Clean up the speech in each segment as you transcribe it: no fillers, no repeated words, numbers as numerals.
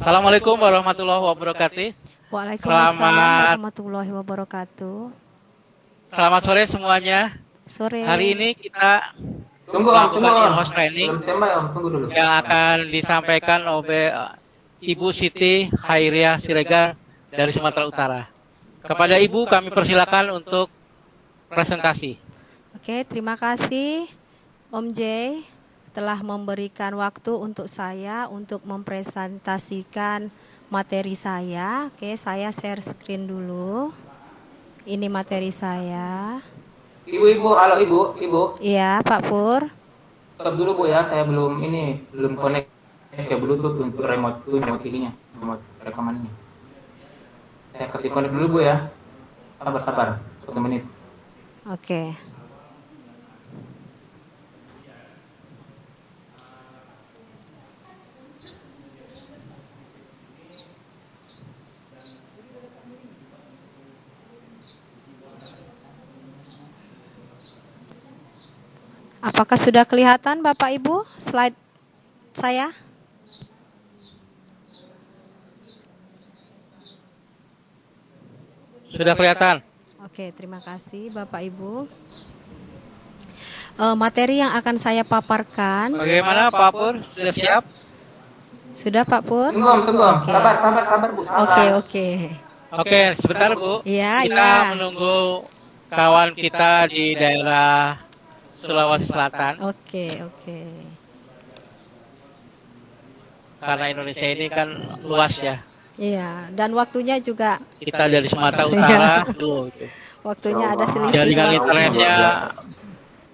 Assalamualaikum warahmatullahi wabarakatuh. Waalaikumsalam Selamat warahmatullahi wabarakatuh. selamat sore semuanya. Hari Sore. ini kita Tunggu Om, tunggu melakukan Om. in-house training Belum tembak Om, tunggu dulu. yang akan disampaikan oleh Ibu Siti Hairiah Siregar dari Sumatera Utara. Kepada Ibu kami persilakan untuk presentasi. Oke, terima kasih Om J telah memberikan waktu untuk saya untuk mempresentasikan materi saya. Oke, saya share screen dulu. Ini materi saya. Ibu, halo Ibu. Iya, Pak Pur. Stop dulu Bu ya, saya belum connect ke Bluetooth untuk remote ininya, remote rekamannya. Saya kasih connect dulu Bu ya. Sabar, 1 menit. Oke. Apakah sudah kelihatan Bapak Ibu slide saya? Sudah kelihatan? Oke, terima kasih Bapak Ibu. Materi yang akan saya paparkan. Bagaimana Pak Pur? Sudah siap? Sudah Pak Pur? Tunggu Om. Oke. Sabar Bu, sabar. Oke. Oke, sebentar Bu. Iya, Kita iya. menunggu kawan kita di daerah Sulawesi Selatan. Oke. Karena Indonesia ini kan luas ya. Iya, dan waktunya juga Kita dari Sumatera Utara dulu. waktunya ada selisih. Jaringan waktu. internetnya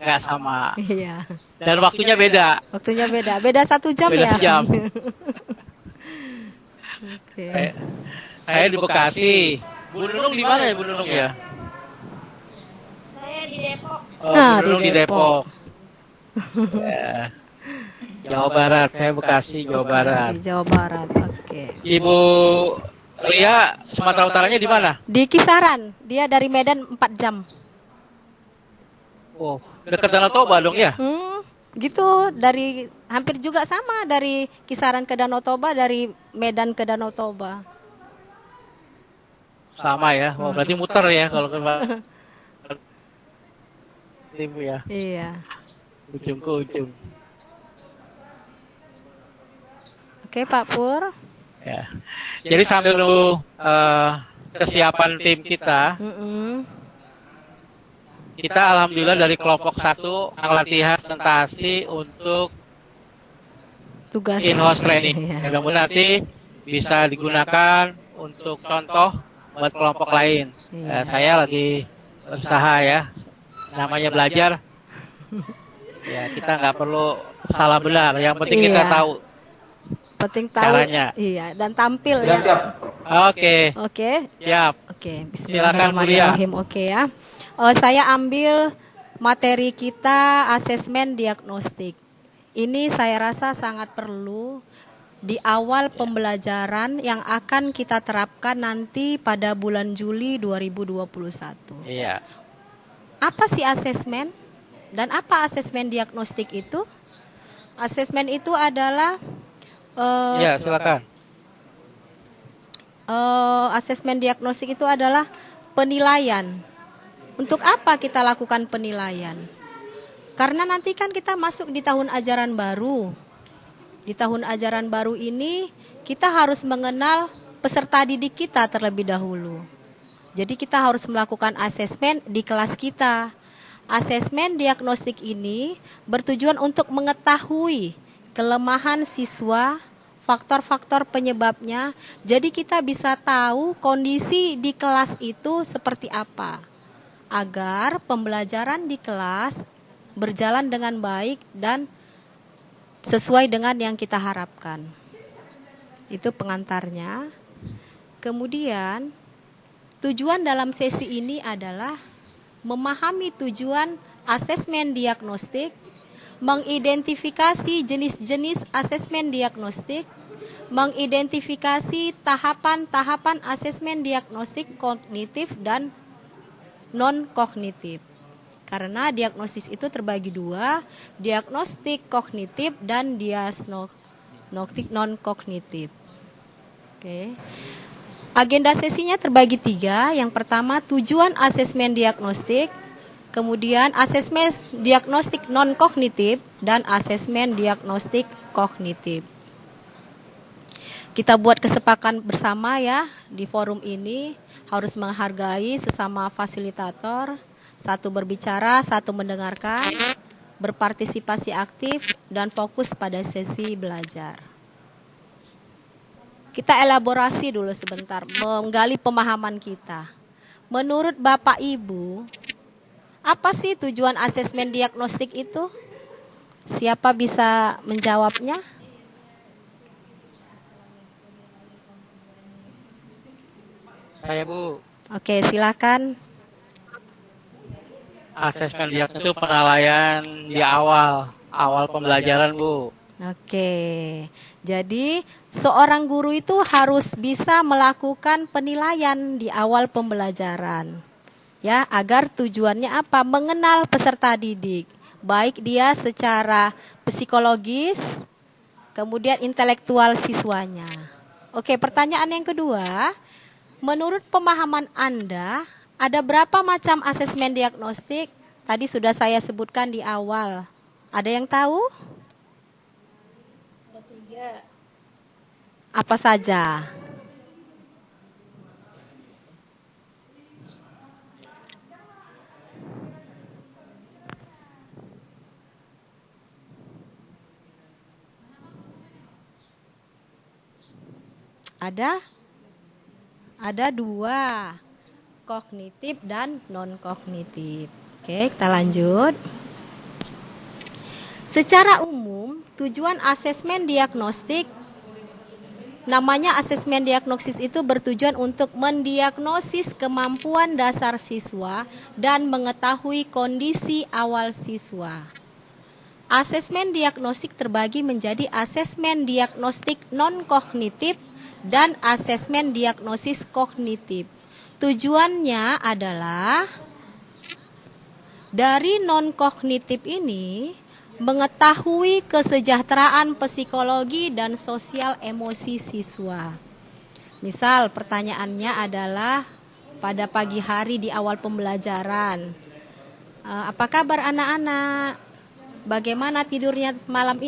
nggak sama. Iya. Dan waktunya beda. Waktunya beda. Beda 1 jam Beda ya. sejam. Oke. Saya di Bekasi. Bu Nunung di mana ya Bu Nunung ya? Saya di Depok. Oh, Ah, Bu Nunung di di Depok. Ya. Jawa Barat, saya Bekasi, Jawa Barat. Di Jawa Barat. Oke. Ibu Ria, Sumatera Utaranya di mana? Di kisaran, dia dari Medan 4 jam. Oh, dekat Danau Toba dong ya? Gitu, dari hampir juga sama dari kisaran ke Danau Toba, dari Medan ke Danau Toba. Sama ya. Oh, berarti muter ya kalau ke Ibu ya. Iya. Ujung ke ujung. Oke, Pak Pur. Ya. Jadi sambil nunggu kesiapan tim kita, kita alhamdulillah dari kelompok 1 latihan presentasi untuk Tugas in-house training. Iya. Mudah-mudahan nanti bisa digunakan untuk contoh buat kelompok lain. Iya. Saya lagi berusaha ya, namanya belajar. Ya kita nggak perlu salah benar, yang penting kita Iya. tahu Penting tahu caranya. Iya, dan tampil Sudah ya. siap. Oke, Oke. siap. Oke, Silakan, bismillahirrahmanirrahim. Oke ya. Saya ambil materi kita asesmen diagnostik. Ini saya rasa sangat perlu di awal pembelajaran yang akan kita terapkan nanti pada bulan Juli 2021. Iya. Apa sih asesmen? Dan apa asesmen diagnostik itu? Asesmen itu adalah Iya, silakan. asesmen diagnostik itu adalah penilaian. Untuk apa kita lakukan penilaian? Karena nanti kan kita masuk di tahun ajaran baru. Di tahun ajaran baru ini kita harus mengenal peserta didik kita terlebih dahulu. Jadi kita harus melakukan asesmen di kelas kita. Asesmen diagnostik ini bertujuan untuk mengetahui kelemahan siswa, faktor-faktor penyebabnya. Jadi kita bisa tahu kondisi di kelas itu seperti apa. Agar pembelajaran di kelas berjalan dengan baik dan sesuai dengan yang kita harapkan. Itu pengantarnya. Kemudian tujuan dalam sesi ini adalah memahami tujuan asesmen diagnostik, mengidentifikasi jenis-jenis asesmen diagnostik, mengidentifikasi tahapan-tahapan asesmen diagnostik kognitif dan non-kognitif. Karena diagnosis itu terbagi 2, diagnostik kognitif dan diagnostik non-kognitif. Oke. Agenda sesinya terbagi 3. Yang pertama, tujuan asesmen diagnostik, kemudian asesmen diagnostik non-kognitif, dan asesmen diagnostik kognitif. Kita buat kesepakatan bersama ya, di forum ini harus menghargai sesama fasilitator, satu berbicara, satu mendengarkan, berpartisipasi aktif, dan fokus pada sesi belajar. Kita elaborasi dulu sebentar, menggali pemahaman kita. Menurut Bapak Ibu, apa sih tujuan asesmen diagnostik itu? Siapa bisa menjawabnya? Saya Bu, Oke, silakan. asesmen diagnostik itu penilaian di awal pembelajaran Bu. Oke, jadi seorang guru itu harus bisa melakukan penilaian di awal pembelajaran, ya, agar tujuannya apa? Mengenal peserta didik, baik dia secara psikologis, kemudian intelektual siswanya. Oke, pertanyaan yang kedua, menurut pemahaman Anda, ada berapa macam asesmen diagnostik? Tadi sudah saya sebutkan di awal. Ada yang tahu? Apa saja? Ada 2, kognitif dan non-kognitif. Oke, kita lanjut. Secara umum, tujuan asesmen diagnostik, namanya asesmen diagnosis itu bertujuan untuk mendiagnosis kemampuan dasar siswa dan mengetahui kondisi awal siswa. Asesmen diagnostik terbagi menjadi asesmen diagnostik non-kognitif dan asesmen diagnosis kognitif. Tujuannya adalah dari non-kognitif ini mengetahui kesejahteraan psikologi dan sosial emosi siswa. Misal pertanyaannya adalah pada pagi hari di awal pembelajaran, apa kabar anak-anak? Bagaimana tidurnya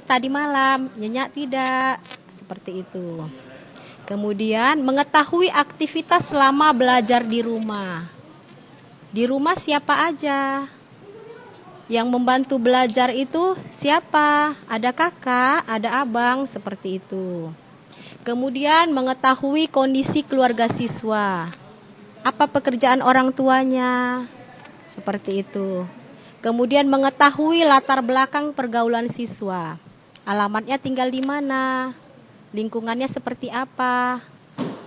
tadi malam? Nyenyak tidak? Seperti itu. Kemudian mengetahui aktivitas selama belajar di rumah. Di rumah siapa aja? Yang membantu belajar itu siapa? Ada kakak, ada abang, seperti itu. Kemudian mengetahui kondisi keluarga siswa. Apa pekerjaan orang tuanya? Seperti itu. Kemudian mengetahui latar belakang pergaulan siswa. Alamatnya tinggal di mana? Lingkungannya seperti apa?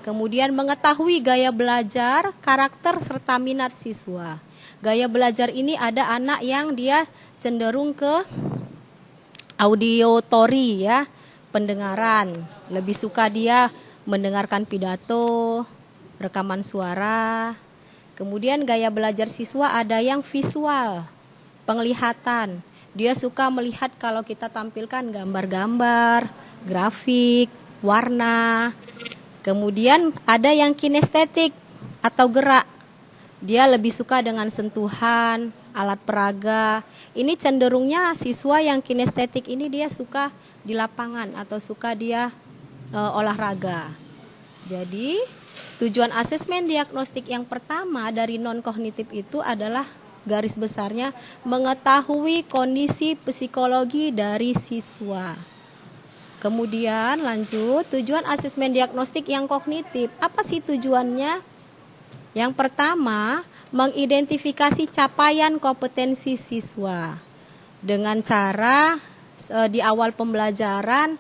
Kemudian mengetahui gaya belajar, karakter, serta minat siswa. Gaya belajar ini ada anak yang dia cenderung ke auditory ya, pendengaran. Lebih suka dia mendengarkan pidato, rekaman suara. Kemudian gaya belajar siswa ada yang visual, penglihatan. Dia suka melihat kalau kita tampilkan gambar-gambar, grafik, warna. Kemudian ada yang kinestetik atau gerak. Dia lebih suka dengan sentuhan, alat peraga. Ini cenderungnya siswa yang kinestetik ini dia suka di lapangan atau suka dia olahraga. Jadi tujuan asesmen diagnostik yang pertama dari non-kognitif itu adalah garis besarnya mengetahui kondisi psikologi dari siswa. Kemudian lanjut, tujuan asesmen diagnostik yang kognitif. Apa sih tujuannya? Yang pertama, mengidentifikasi capaian kompetensi siswa. Dengan cara di awal pembelajaran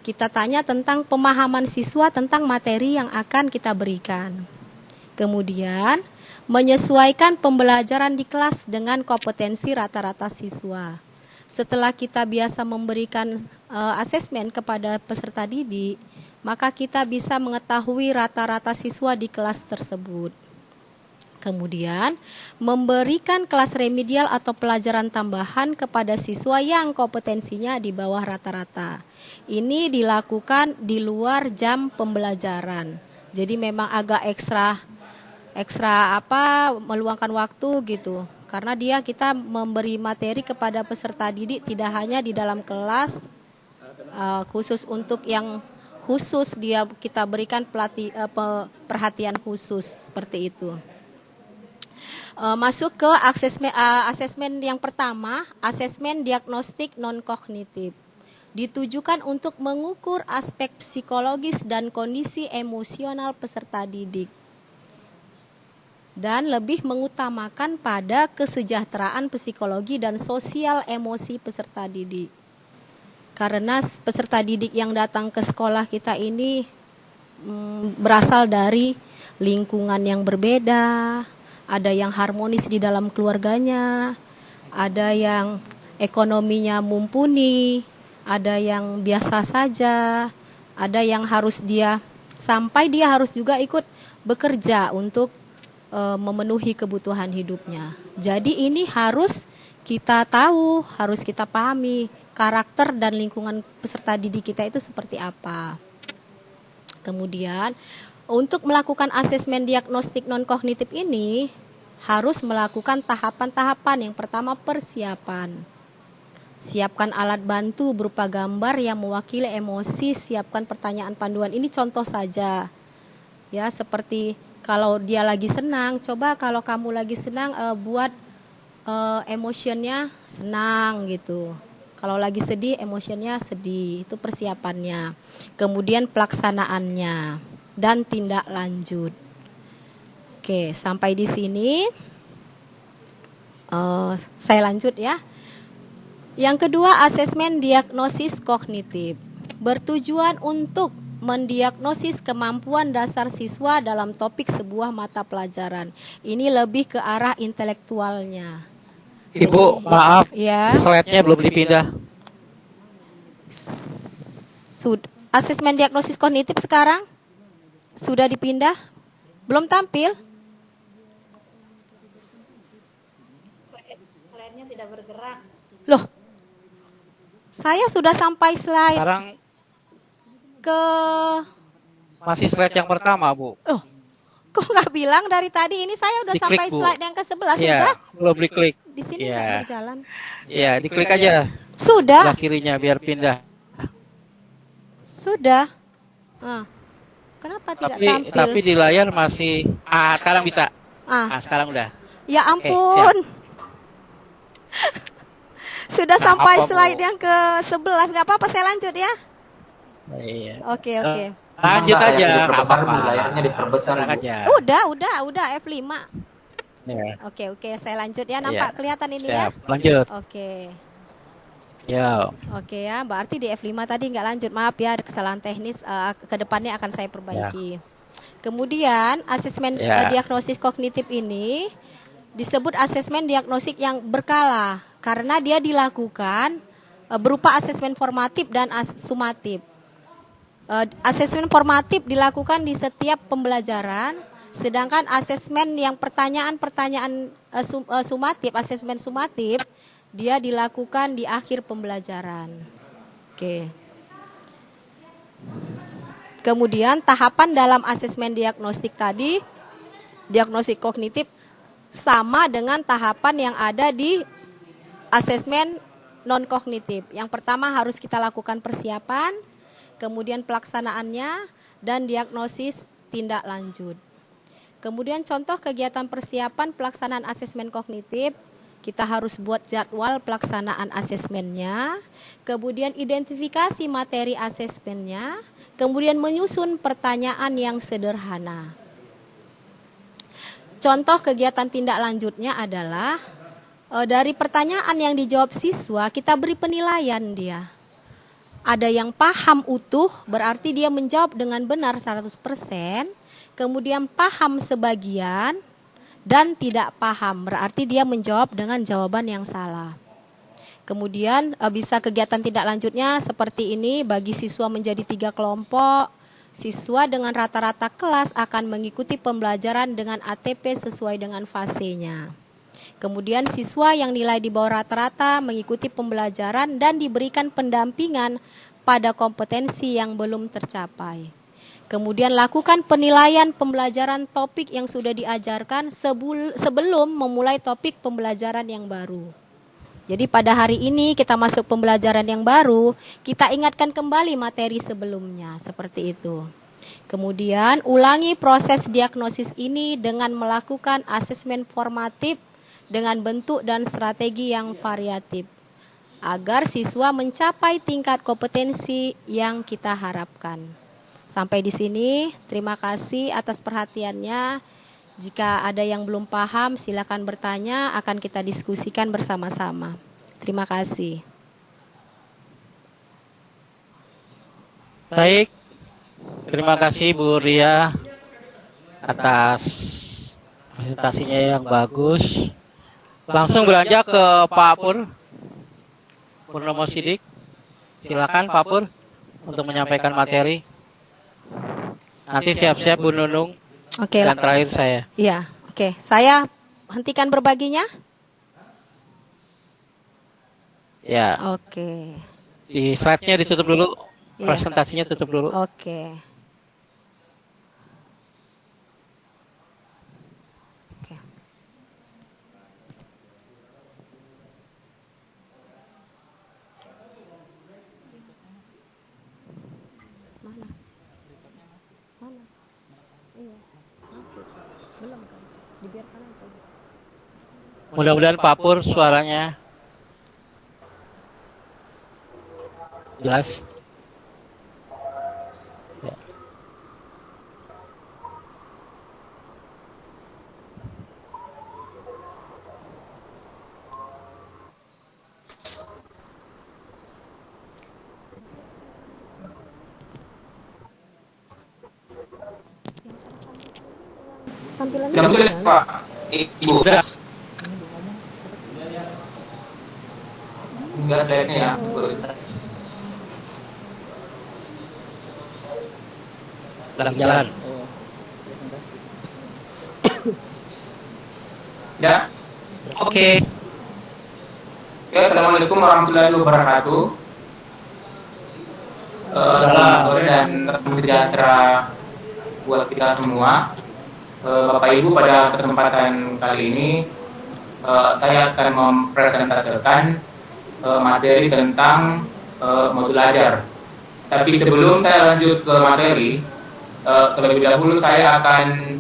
kita tanya tentang pemahaman siswa tentang materi yang akan kita berikan. Kemudian, menyesuaikan pembelajaran di kelas dengan kompetensi rata-rata siswa. Setelah kita biasa memberikan asesmen kepada peserta didik, maka kita bisa mengetahui rata-rata siswa di kelas tersebut. Kemudian, memberikan kelas remedial atau pelajaran tambahan kepada siswa yang kompetensinya di bawah rata-rata. Ini dilakukan di luar jam pembelajaran. Jadi memang agak ekstra meluangkan waktu gitu. Karena kita memberi materi kepada peserta didik tidak hanya di dalam kelas, khusus untuk yang khusus kita berikan perhatian khusus seperti itu. Masuk ke asesmen yang pertama, asesmen diagnostik non-kognitif. Ditujukan untuk mengukur aspek psikologis dan kondisi emosional peserta didik. Dan lebih mengutamakan pada kesejahteraan psikologi dan sosial emosi peserta didik. Karena peserta didik yang datang ke sekolah kita ini berasal dari lingkungan yang berbeda, ada yang harmonis di dalam keluarganya, ada yang ekonominya mumpuni, ada yang biasa saja, ada yang harus dia harus juga ikut bekerja untuk memenuhi kebutuhan hidupnya. Jadi ini harus kita tahu, harus kita pahami karakter dan lingkungan peserta didik kita itu seperti apa. Kemudian untuk melakukan asesmen diagnostik non-kognitif ini harus melakukan tahapan-tahapan. Yang pertama, persiapan. Siapkan alat bantu berupa gambar yang mewakili emosi, siapkan pertanyaan panduan. Ini contoh saja. Ya, seperti kalau dia lagi senang, coba kalau kamu lagi senang buat emotionnya senang gitu. Kalau lagi sedih, emotionnya sedih. Itu persiapannya. Kemudian pelaksanaannya dan tindak lanjut. Oke, sampai di sini saya lanjut ya. Yang kedua, asesmen diagnosis kognitif. Bertujuan untuk mendiagnosis kemampuan dasar siswa dalam topik sebuah mata pelajaran. Ini lebih ke arah intelektualnya. Ibu, maaf, Ya. slide-nya belum dipindah. Asesmen diagnosis kognitif sekarang sudah dipindah? Belum tampil? Slide-nya tidak bergerak. Loh, saya sudah sampai slide Sekarang ke... masih slide yang pertama, Bu. Oh, kok nggak bilang dari tadi? Ini saya udah Diklik, sampai Bu. slide yang ke-11 Iya, sudah? belum diklik. Di sini Iya. nggak berjalan. Iya, diklik aja Sudah? sebelah kirinya biar pindah. Sudah. Kenapa tidak tampil? Tapi di layar masih sekarang bisa. Sekarang udah. Ya ampun. Sudah Nah, sampai apa, Bu? slide yang ke-11. Nggak apa-apa, saya lanjut ya. Iya. Oke. Lanjut Bisa nggak aja. diperbesar, Nggak apa-apa. Bu? Layarnya diperbesar, Sekarang Bu. aja. Udah F5. Iya. Oke, saya lanjut ya. Nampak Iya. kelihatan ini ya? Siap. Lanjut. Oke. Yo. Ya, berarti di F5 tadi nggak lanjut. Maaf ya, ada kesalahan teknis. Ke depannya akan saya perbaiki. Kemudian, asesmen diagnosis kognitif ini disebut asesmen diagnostik yang berkala karena dia dilakukan berupa asesmen formatif dan sumatif. Asesmen formatif dilakukan di setiap pembelajaran, sedangkan asesmen yang pertanyaan-pertanyaan sumatif, asesmen sumatif, dia dilakukan di akhir pembelajaran. Oke. Kemudian tahapan dalam asesmen diagnostik tadi, diagnostik kognitif, sama dengan tahapan yang ada di asesmen non-kognitif. Yang pertama harus kita lakukan persiapan, kemudian pelaksanaannya, dan diagnosis tindak lanjut. Kemudian contoh kegiatan persiapan pelaksanaan asesmen kognitif, kita harus buat jadwal pelaksanaan asesmennya, kemudian identifikasi materi asesmennya, kemudian menyusun pertanyaan yang sederhana. Contoh kegiatan tindak lanjutnya adalah dari pertanyaan yang dijawab siswa, kita beri penilaian dia. Ada yang paham utuh, berarti dia menjawab dengan benar 100%, kemudian paham sebagian, dan tidak paham, berarti dia menjawab dengan jawaban yang salah. Kemudian bisa kegiatan tindak lanjutnya seperti ini, bagi siswa menjadi 3 kelompok, Siswa dengan rata-rata kelas akan mengikuti pembelajaran dengan ATP sesuai dengan fasenya. Kemudian siswa yang nilai di bawah rata-rata mengikuti pembelajaran dan diberikan pendampingan pada kompetensi yang belum tercapai. Kemudian lakukan penilaian pembelajaran topik yang sudah diajarkan sebelum memulai topik pembelajaran yang baru. Jadi pada hari ini kita masuk pembelajaran yang baru, kita ingatkan kembali materi sebelumnya, seperti itu. Kemudian ulangi proses diagnosis ini dengan melakukan asesmen formatif dengan bentuk dan strategi yang variatif, agar siswa mencapai tingkat kompetensi yang kita harapkan. Sampai di sini, terima kasih atas perhatiannya. Jika ada yang belum paham, silakan bertanya, akan kita diskusikan bersama-sama. Terima kasih. Baik, terima kasih Bu Ria atas presentasinya yang bagus. Langsung beranjak ke Pak Purnomo Sidik. Silakan Pak Pur untuk menyampaikan materi. Nanti siap-siap Bu Nunung. Oke, dan terakhir saya. Iya, oke. Saya hentikan berbaginya. Ya. Oke. Di slide-nya ditutup dulu. Iya. Presentasinya tutup dulu. Oke. Oke. Mana? Mana? Iya, masih. Belum kan? Dibiarkan aja. Mudah-mudahan Pak Pur suaranya jelas. Ya. Tampilannya Yang betul gimana? Pak, Ibu. Sudah. Enggak slide-nya ya. Dalam jalan. Ya. Oke. Ya, Assalamualaikum warahmatullahi wabarakatuh. Selamat sore dan salam sejahtera buat kita semua. Bapak Ibu, pada kesempatan kali ini saya akan mempresentasikan materi tentang modul ajar. Tapi sebelum saya lanjut ke materi, terlebih dahulu saya akan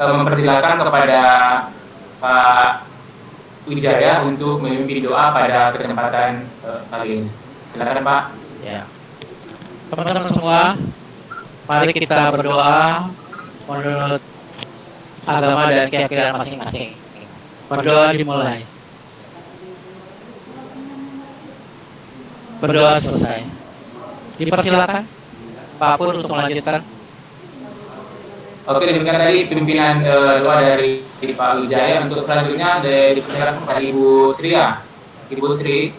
mempersilakan kepada Pak Wijaya untuk memimpin doa pada kesempatan kali ini. Silakan Pak. Ya. Teman-teman semua, mari kita berdoa menurut agama dan keyakinan masing-masing. Berdoa dimulai. Berdoa selesai. Dipersilakan Pak Pur untuk melanjutkan. Oke, demikian tadi pimpinan doa dari Pak Wijaya. Untuk selanjutnya dipersilakan kepada Ibu Sri ya. Ibu Sri.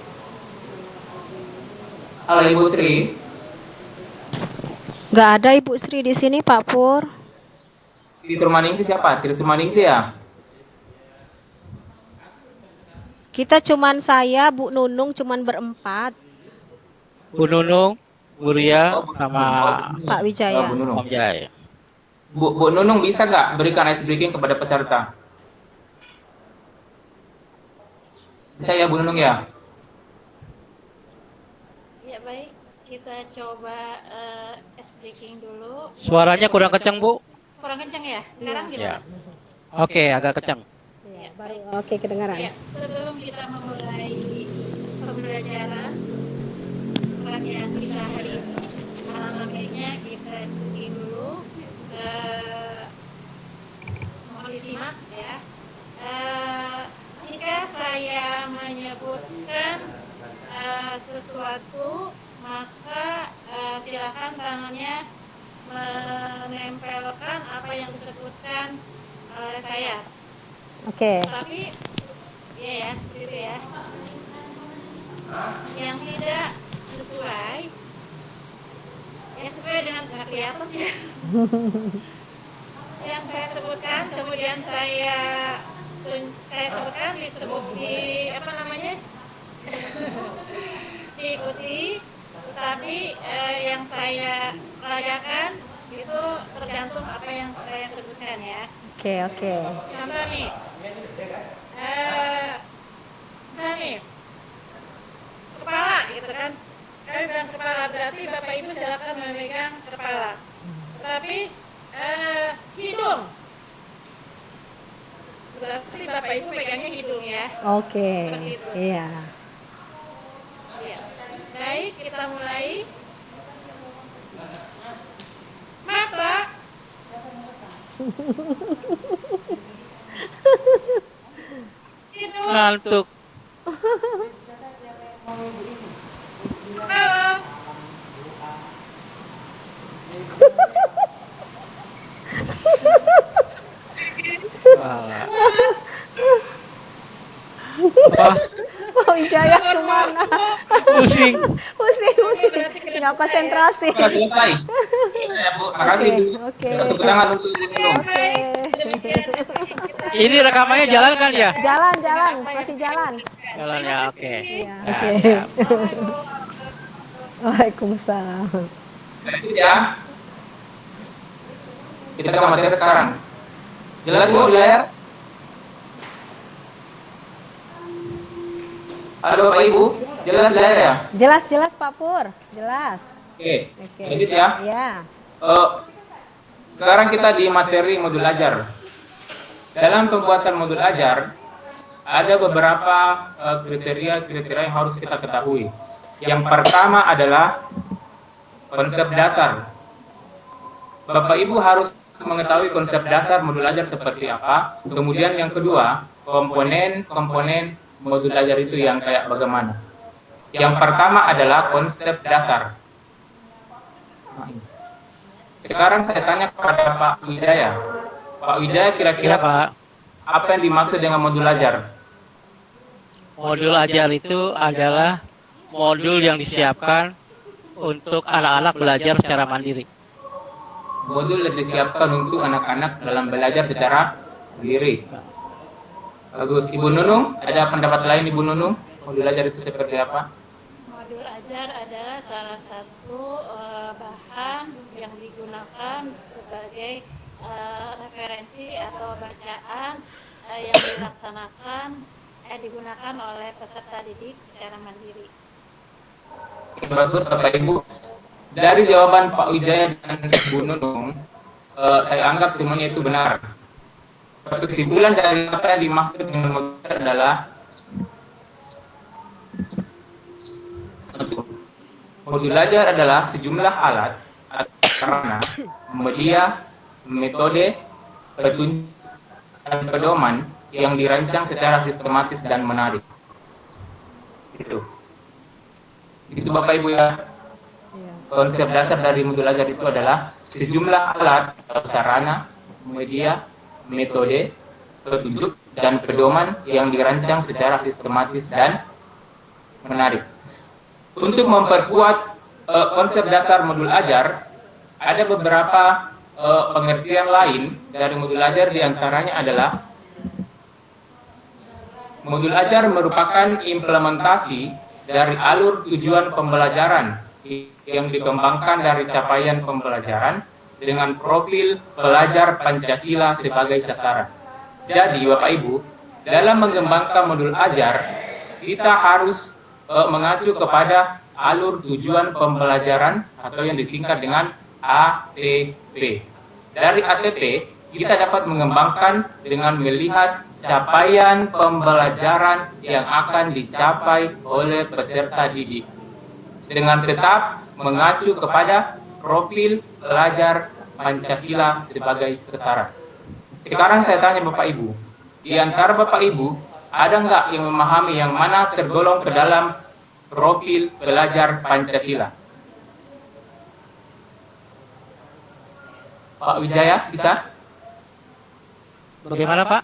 Halo Ibu Sri. Nggak ada Ibu Sri di sini, Pak Pur. Di Surmaningsi siapa? Di Surmaningsi ya? Kita cuman saya, Bu Nunung, cuman berempat. Bu Nunung, Bu Ria, sama Pak Wijaya. Bu Nunung. Om Jaya. Bu Nunung bisa nggak berikan ice breaking kepada peserta? Bisa ya Bu Nunung ya? Ya baik, kita coba ice breaking dulu. Suaranya kurang kencang, Bu. Kurang kencang ya? Sekarang Ya. gimana? Oke, agak kencang. Ya, Baru baik. oke kedengaran. Ya, sebelum kita memulai pembelajaran pelatihan kita hari ini, alangkah baiknya kita ice breaking dulu. Mohon disimak ya. Jika saya menyebutkan sesuatu, maka silakan tangannya menempelkan apa yang disebutkan oleh saya. Oke. Tapi ya seperti itu ya. Yang tidak sesuai ya Ya sesuai dengan nggak kelihatan sih. Yang saya sebutkan, kemudian saya sebutkan disebut di apa namanya diikuti, tetapi yang saya pelajarkan itu tergantung apa yang saya sebutkan ya. Oke. Contoh nih, misalnya nih, kepala gitu kan, kami bilang kepala, berarti Bapak Ibu silakan memegang kepala, tetapi hidung, berarti Bapak Ibu pegangnya hidung ya. Oke. Seperti itu. Iya. Ya. Baik, kita mulai. Mata. Hidung. Ngantuk. Kepala. Kepala. Apa? Pak Wijaya kemana? Pusing. Pusing. Nggak konsentrasi. Sudah selesai. Ya, Bu. Makasih, Bu. Oke. Tepuk tangan untuk Ibu Nunung. Oke. Ini rekamannya jalan kan ya? Jalan, masih jalan. Jalan ya, oke. Iya, Nah, oke. siap. Waalaikumsalam. Lanjut ya. Kita ke materi sekarang. Jelas Bu di layar? Halo Bapak Ibu, jelas di layar ya? Jelas Pak Pur, jelas. Oke. Oke. Lanjut ya. Ya. Sekarang kita di materi modul ajar. Dalam pembuatan modul ajar, ada beberapa kriteria yang harus kita ketahui. Yang pertama adalah konsep dasar. Bapak Ibu harus mengetahui konsep dasar modul ajar seperti apa. Kemudian yang kedua, komponen modul ajar itu yang kayak bagaimana. Yang pertama adalah konsep dasar. Sekarang saya tanya kepada Pak Wijaya. Pak Wijaya, Iya, kira-kira Pak. apa yang dimaksud dengan modul ajar? Modul ajar itu adalah modul yang disiapkan untuk anak-anak belajar secara mandiri. Modul yang disiapkan untuk anak-anak dalam belajar secara mandiri. Bagus. Ibu Nunung, ada pendapat lain Ibu Nunung? Modul ajar itu seperti apa? Modul ajar adalah salah satu bahan yang digunakan sebagai referensi atau bacaan yang digunakan oleh peserta didik secara mandiri. Oke, bagus Bapak Ibu. Dari jawaban Pak Wijaya dan Ibu Nunung, saya anggap semuanya itu benar. Tapi kesimpulan dari apa yang dimaksud dengan modul ajar adalah modul ajar adalah sejumlah alat, sarana, media, metode, petunjuk, dan pedoman yang dirancang secara sistematis dan menarik. Itu Bapak Ibu ya. Konsep dasar dari modul ajar itu adalah sejumlah alat, sarana, media, metode, petunjuk, dan pedoman yang dirancang secara sistematis dan menarik. Untuk memperkuat konsep dasar modul ajar, ada beberapa pengertian lain dari modul ajar, diantaranya adalah modul ajar merupakan implementasi dari alur tujuan pembelajaran yang dikembangkan dari capaian pembelajaran dengan profil pelajar Pancasila sebagai sasaran. Jadi Bapak Ibu, dalam mengembangkan modul ajar, kita harus mengacu kepada alur tujuan pembelajaran atau yang disingkat dengan ATP. Dari ATP, kita dapat mengembangkan dengan melihat capaian pembelajaran yang akan dicapai oleh peserta didik, dengan tetap mengacu kepada profil pelajar Pancasila sebagai sasaran. Sekarang saya tanya Bapak Ibu, di antara Bapak Ibu, ada nggak yang memahami yang mana tergolong ke dalam profil pelajar Pancasila? Pak Wijaya, bisa? Bagaimana, Pak?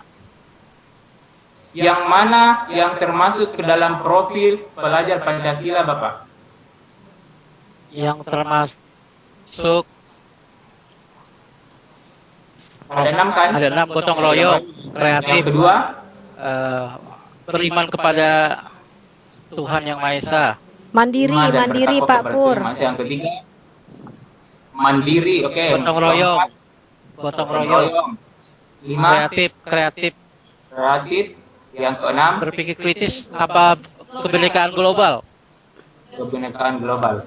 Yang mana yang termasuk ke dalam profil pelajar Pancasila, Bapak? Yang termasuk termasuk Ada 6 kan? ada 6 gotong royong, Yang kreatif, kedua, beriman kepada Tuhan Yang Maha Esa, Mandiri, iman dan mandiri bertakwa Pak kepada Pur. Tuhan Maha Esa. Yang ketiga, mandiri, oke. gotong royong, gotong royong, 5, kreatif, kreatif. Yang keenam, berpikir kritis, apa kebinekaan global. kebinekaan global.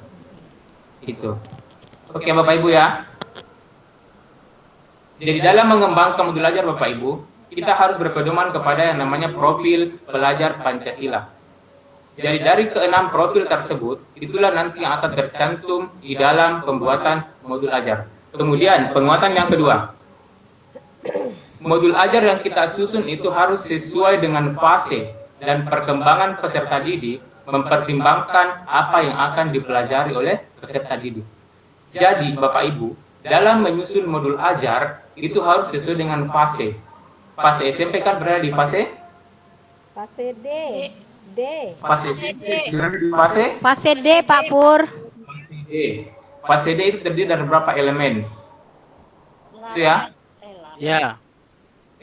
Itu. Oke Bapak Ibu ya. Jadi dalam mengembangkan modul ajar Bapak Ibu, kita harus berpedoman kepada yang namanya profil pelajar Pancasila. Jadi dari keenam profil tersebut, itulah nanti yang akan tercantum di dalam pembuatan modul ajar. Kemudian penguatan yang kedua. Modul ajar yang kita susun itu harus sesuai dengan fase dan perkembangan peserta didik, mempertimbangkan apa yang akan dipelajari oleh peserta didik. Jadi Bapak Ibu, dalam menyusun modul ajar itu harus sesuai dengan fase. Fase SMP kan berada di fase D. fase SMP berada di fase Fase D Pak Pur. D. Fase D itu terdiri dari berapa elemen? Itu ya. Ya,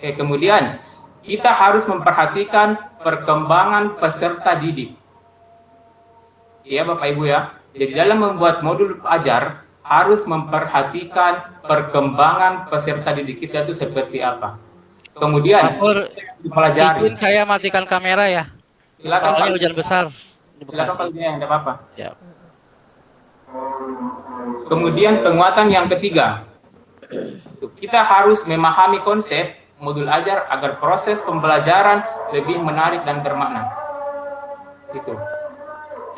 Oke, kemudian kita harus memperhatikan perkembangan peserta didik. Iya Bapak Ibu ya. Jadi dalam membuat modul ajar harus memperhatikan perkembangan peserta didik kita itu seperti apa. Kemudian Pak Pur, dipelajari. izin saya matikan kamera ya. Silakan Pak. Soalnya hujan besar di Silakan Pak Bekasi. Wijaya, tidak apa-apa. Ya. Kemudian penguatan yang ketiga. Kita harus memahami konsep modul ajar agar proses pembelajaran lebih menarik dan bermakna. Itu.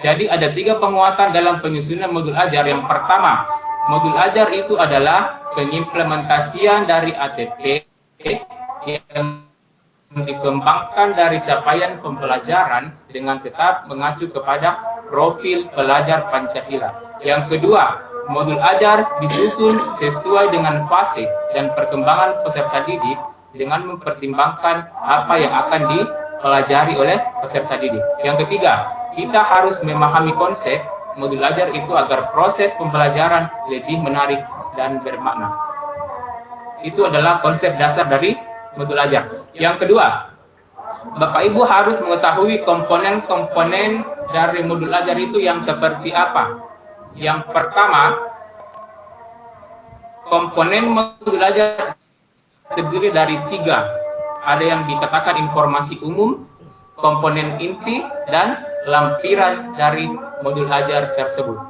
Jadi ada 3 penguatan dalam penyusunan modul ajar. Yang pertama, modul ajar itu adalah pengimplementasian dari ATP yang dikembangkan dari capaian pembelajaran dengan tetap mengacu kepada profil pelajar Pancasila. Yang kedua, modul ajar disusun sesuai dengan fase dan perkembangan peserta didik dengan mempertimbangkan apa yang akan dipelajari oleh peserta didik. Yang ketiga, kita harus memahami konsep modul ajar itu agar proses pembelajaran lebih menarik dan bermakna. Itu adalah konsep dasar dari modul ajar. Yang kedua, Bapak Ibu harus mengetahui komponen-komponen dari modul ajar itu yang seperti apa. Yang pertama, komponen modul ajar terdiri dari 3. Ada yang dikatakan informasi umum, komponen inti, dan lampiran dari modul ajar tersebut.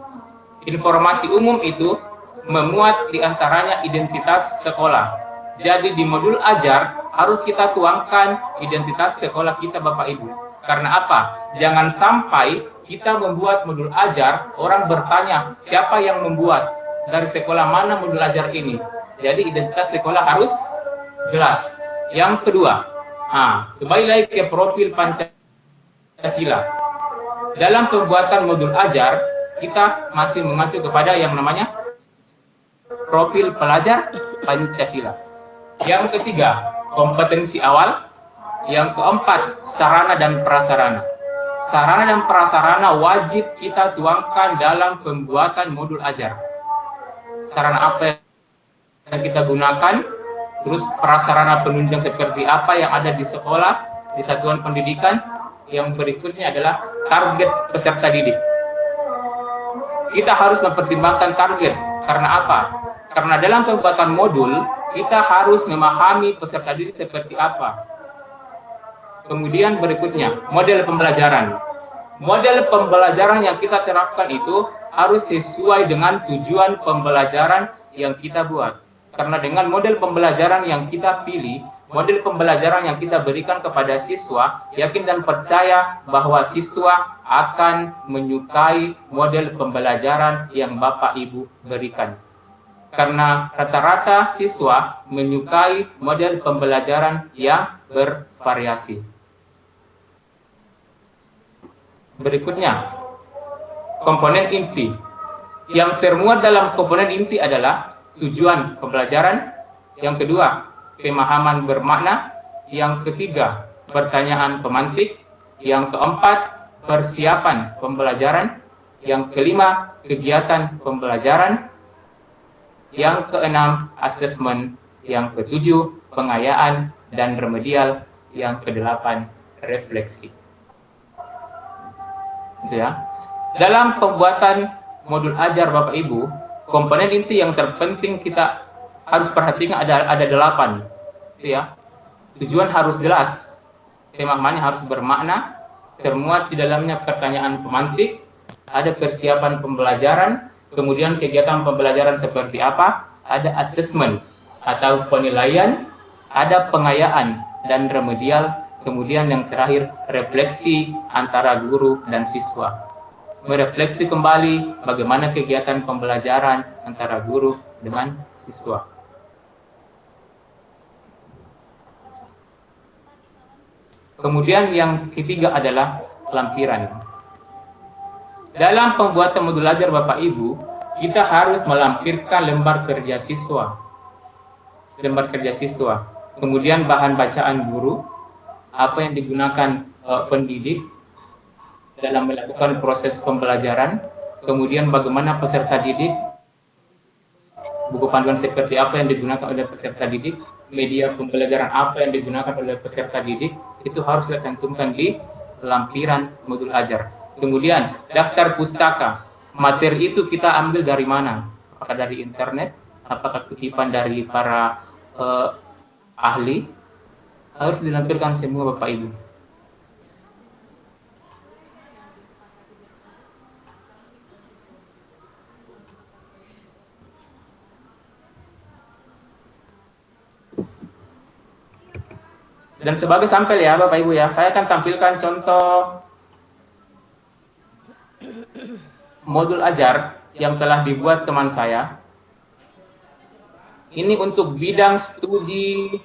Informasi umum itu memuat diantaranya identitas sekolah. Jadi di modul ajar harus kita tuangkan identitas sekolah kita Bapak Ibu. Karena apa? Jangan sampai kita membuat modul ajar, orang bertanya siapa yang membuat, dari sekolah mana modul ajar ini. Jadi identitas sekolah harus jelas. Yang kedua, kembali lagi ke profil Pancasila. Dalam pembuatan modul ajar, kita masih mengacu kepada yang namanya profil pelajar Pancasila. Yang ketiga, kompetensi awal. Yang keempat, sarana dan prasarana. Sarana dan prasarana wajib kita tuangkan dalam pembuatan modul ajar. Sarana apa yang kita gunakan, terus prasarana penunjang seperti apa yang ada di sekolah, di satuan pendidikan. Yang berikutnya adalah target peserta didik. Kita harus mempertimbangkan target. Karena apa? Karena dalam pembuatan modul, kita harus memahami peserta didik seperti apa. Kemudian berikutnya, model pembelajaran. Model pembelajaran yang kita terapkan itu harus sesuai dengan tujuan pembelajaran yang kita buat. Karena dengan model pembelajaran yang kita pilih, model pembelajaran yang kita berikan kepada siswa, yakin dan percaya bahwa siswa akan menyukai model pembelajaran yang Bapak Ibu berikan. Karena rata-rata siswa menyukai model pembelajaran yang bervariasi. Berikutnya, komponen inti. Yang termuat dalam komponen inti adalah tujuan pembelajaran. Yang kedua, pemahaman bermakna. Yang ketiga, pertanyaan pemantik. Yang keempat, persiapan pembelajaran. Yang kelima, kegiatan pembelajaran. Yang keenam, asesmen. Yang ketujuh, pengayaan dan remedial. Yang kedelapan, refleksi. Gitu ya. Dalam pembuatan modul ajar Bapak Ibu, komponen inti yang terpenting kita harus perhatikan ada 8. Gitu ya. Tujuan harus jelas, pemahamannya harus bermakna, termuat di dalamnya pertanyaan pemantik, ada persiapan pembelajaran, kemudian kegiatan pembelajaran seperti apa, ada asesmen atau penilaian, ada pengayaan dan remedial, kemudian yang terakhir refleksi antara guru dan siswa. Merefleksi kembali bagaimana kegiatan pembelajaran antara guru dengan siswa. Kemudian yang ketiga adalah lampiran. Dalam pembuatan modul ajar Bapak Ibu, kita harus melampirkan lembar kerja siswa. Lembar kerja siswa. Kemudian bahan bacaan guru, apa yang digunakan pendidik dalam melakukan proses pembelajaran, kemudian bagaimana peserta didik, buku panduan seperti apa yang digunakan oleh peserta didik, media pembelajaran apa yang digunakan oleh peserta didik, itu harus kita cantumkan di lampiran modul ajar. Kemudian daftar pustaka, materi itu kita ambil dari mana? Apakah dari internet? Apakah kutipan dari para ahli? Harus dilampirkan semua Bapak Ibu. Dan sebagai sampel ya Bapak Ibu ya, saya akan tampilkan contoh modul ajar yang telah dibuat teman saya. Ini untuk bidang studi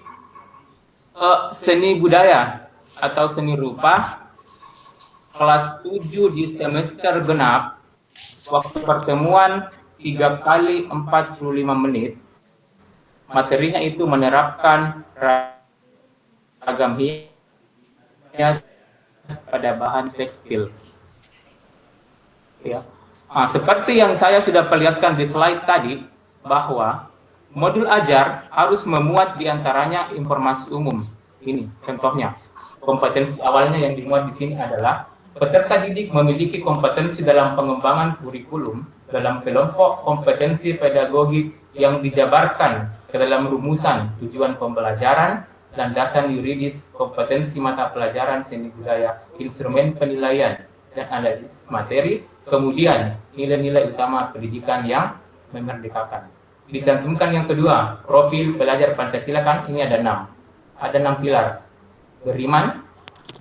seni budaya atau seni rupa kelas 7 di semester genap. Waktu pertemuan 3 kali 45 menit. Materinya itu menerapkan ragam hias pada bahan tekstil. Ya. Seperti yang saya sudah perlihatkan di slide tadi, bahwa modul ajar harus memuat diantaranya informasi umum. Ini contohnya. Kompetensi awalnya yang dimuat di sini adalah peserta didik memiliki kompetensi dalam pengembangan kurikulum dalam kelompok kompetensi pedagogik yang dijabarkan ke dalam rumusan tujuan pembelajaran, landasan yuridis, kompetensi mata pelajaran seni budaya, instrumen penilaian, dan analisis materi, kemudian nilai-nilai utama pendidikan yang memerdekakan. Dicantumkan yang kedua, profil pelajar Pancasila kan ini ada 6. Ada 6 pilar. Beriman,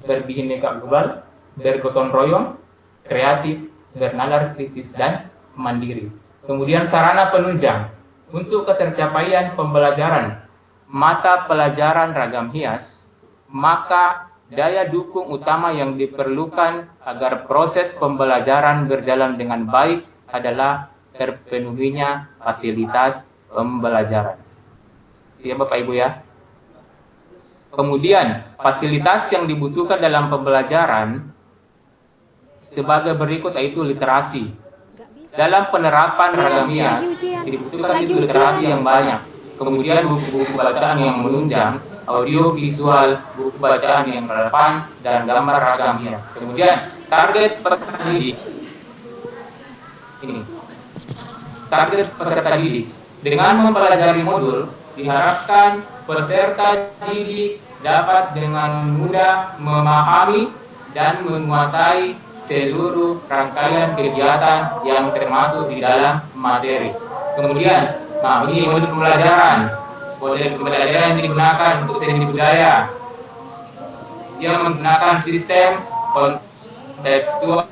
berbhinneka global, bergotong royong, kreatif, bernalar kritis, dan mandiri. Kemudian sarana penunjang untuk ketercapaian pembelajaran mata pelajaran ragam hias, maka daya dukung utama yang diperlukan agar proses pembelajaran berjalan dengan baik adalah terpenuhinya fasilitas pembelajaran. Ya Bapak Ibu ya. Kemudian fasilitas yang dibutuhkan dalam pembelajaran sebagai berikut, yaitu literasi. Dalam penerapan ragam hias dibutuhkan itu literasi yang banyak. Kemudian buku-buku bacaan yang menunjang, audio visual, buku bacaan yang relevan, dan gambar ragam hias. Kemudian target peserta didik. Ini. Target peserta didik. Dengan mempelajari modul, diharapkan peserta didik dapat dengan mudah memahami dan menguasai seluruh rangkaian kegiatan yang termasuk di dalam materi. Kemudian, ini modul pembelajaran. Modul pembelajaran yang digunakan untuk seni budaya. Dia menggunakan sistem contextual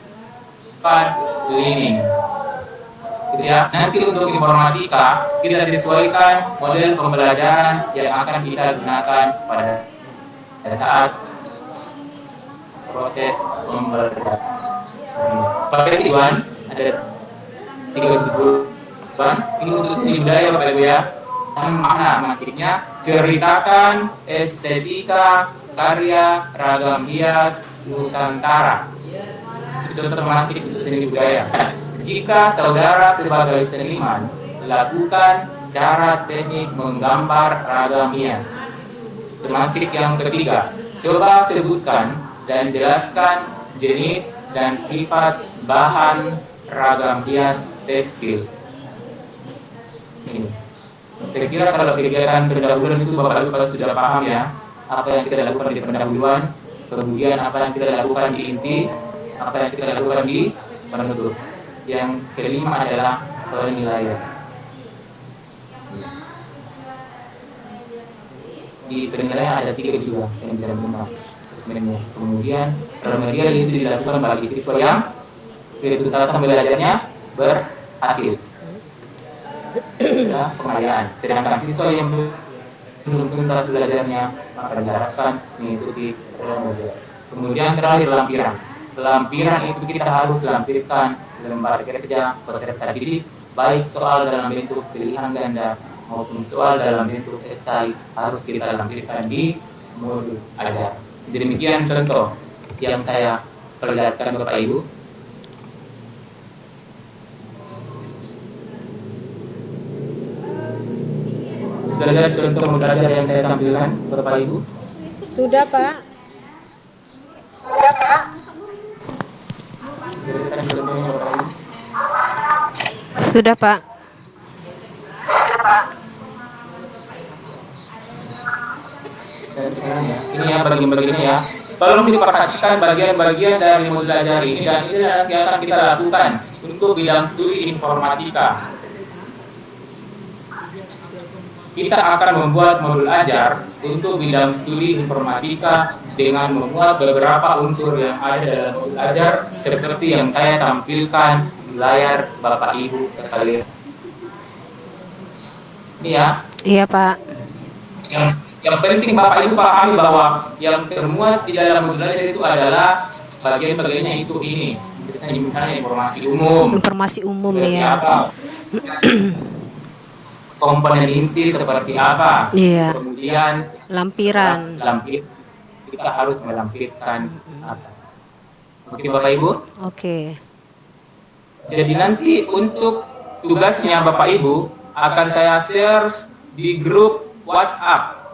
learning. Ya, nanti untuk informatika kita sesuaikan model pembelajaran yang akan kita gunakan pada saat proses pembelajaran. Pada tujuan ada 3 tujuan. Ini untuk seni budaya Bapak Ibu ya. Makna maksudnya ceritakan estetika karya ragam hias Nusantara. Itu contoh tematik seni budaya. Jika saudara sebagai seniman lakukan cara teknik menggambar ragam hias. Tematik yang ketiga, coba sebutkan dan jelaskan jenis dan sifat bahan ragam hias tekstil. Ini. Saya kira kalau kegiatan pendahuluan itu Bapak Ibu kalau sudah paham ya, apa yang kita lakukan di pendahuluan, kemudian apa yang kita lakukan di inti, apa yang kita lakukan di penutup. Yang kelima adalah penilaian. Di penilaian ada 3 juga yang bisa tentang sebenarnya. Kemudian remedial itu dilakukan bagi siswa yang ketuntasan belajarnya berhasil. Ya, pengayaan. Sedangkan siswa yang belum tuntas belajarnya maka diharapkan mengikuti remedial. Kemudian terakhir lampiran. Lampiran itu kita harus lampirkan lembar kerja peserta didik, baik soal dalam bentuk pilihan ganda maupun soal dalam bentuk esai harus kita lampirkan di modul ajar. Demikian contoh yang saya perlihatkan Bapak Ibu. Sudah lihat contoh modul ajar yang saya tampilkan Bapak Ibu? Sudah, Pak. Berikan contohnya Bapak Ibu. Sudah, Pak. Ini ya bagian-bagiannya ya. Tolong diperhatikan bagian-bagian dari modul ajar ini dan ini nanti akan kita lakukan untuk bidang studi informatika. Kita akan membuat modul ajar untuk bidang studi informatika dengan memuat beberapa unsur yang ada dalam modul ajar seperti yang saya tampilkan di layar Bapak Ibu sekalian. Ini ya. Iya, Pak. Yang penting Bapak Ibu pahami bahwa yang termuat di dalam modul ajar itu adalah bagian-bagiannya itu ini. Misalnya informasi umum. Informasi umum Seperti ya. apa? Komponen inti seperti apa? Iya. Kemudian Lampiran. kita harus melampirkan apa? Oke Bapak Ibu. Oke. Jadi nanti untuk tugasnya Bapak Ibu akan saya share di grup WhatsApp.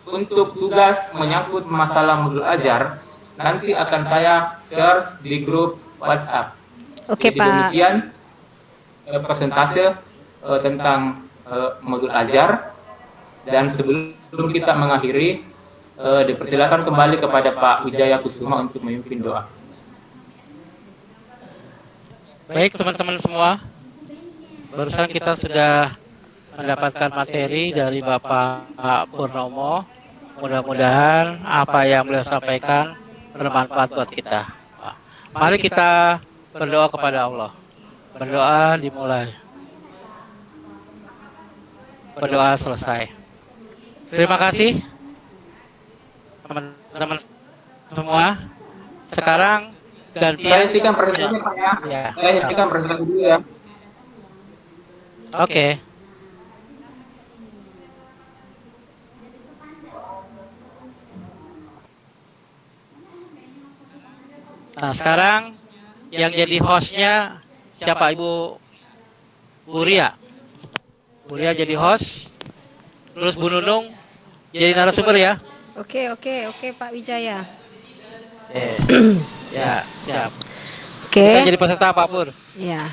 Untuk tugas menyangkut masalah modul ajar nanti akan saya share di grup WhatsApp. Oke, Jadi Pak. demikian presentase tentang modul ajar, dan sebelum kita mengakhiri dipersilakan kembali kepada Pak Wijaya Kusuma untuk memimpin doa. Baik teman-teman semua, barusan kita sudah mendapatkan materi dari Bapak Purnomo. Mudah-mudahan apa yang beliau sampaikan bermanfaat buat kita. Mari kita berdoa kepada Allah. Berdoa dimulai. Berdoa selesai. Terima kasih teman-teman semua. Sekarang Saya gantian. hentikan presentasinya Pak ya. Ya. Saya hentikan presentasi dulu ya. Oke. Nah, sekarang yang jadi hostnya siapa? Ibu Buria. Buria jadi host. Terus Bu Nunung jadi narasumber ya. Oke, Pak Wijaya. Ya, siap. Oke. Kita jadi peserta Pak Pur. Ya.